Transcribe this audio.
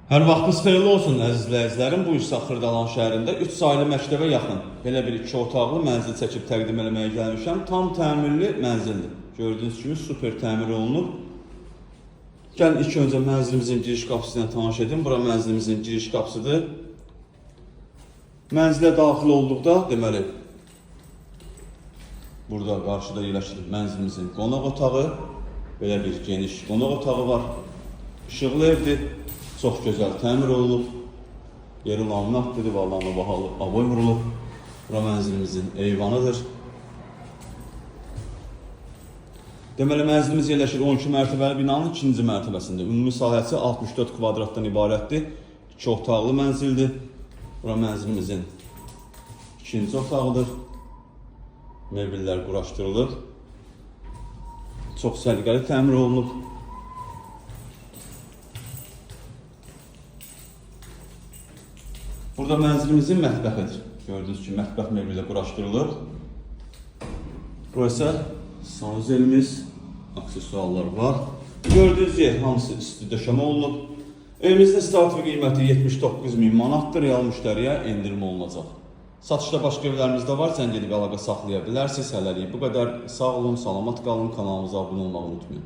Hər vaxtınız xeyirli olsun əziz izləyicilərim. Bu İsa Xırdalan şəhərində 3 saylı məktəbə yaxın belə bir 2 otaqlı mənzil çəkib təqdim etməyə gəlmişəm. Tam təmirli mənzildir. Gördüyünüz kimi super təmir olunub. Gəlin ilk öncə mənzilimizin giriş qapısı ilə tanış edin. Bura mənzilimizin giriş qapısıdır. Mənzilə daxil olduqda deməli burada qarşıda yerləşir mənzilimizin qonaq otağı. Belə bir geniş qonaq otağı var. İşıqlı evdir. Çox gözəl təmir olunub. Yeri laminatdır, vallanma bahalı avoy vurulub. Bura mənzilimizin eyvanıdır. Deməli, mənzilimiz yerləşir 12 mərtəbəli binanın 2-ci mərtəbəsində. Ümumi sahəsi 64 kvadratdan ibarətdir. 2 otaqlı mənzildir. Bura mənzilimizin 2-ci otağıdır. Mebellər quraşdırılıb. Çox səliqəli təmir olunub. Burada mənzilimizin mətbəxidir. Gördüyünüz kimi mətbəx mebeli quraşdırılıb. Burası sanuzelimiz, aksesuarlar var. Gördüyünüz yer hamısı isti döşəmə olunub. Evimizin start qiyməti 79.000 manatdır. Real müştəriyə endirim olunacaq. Satışda başqa evlərimiz də var. Sən gedib əlaqə saxlaya bilərsiniz. Hələlik bu qədər. Sağ olun, salamat qalın. Kanalımıza abunə olmağı unutmayın.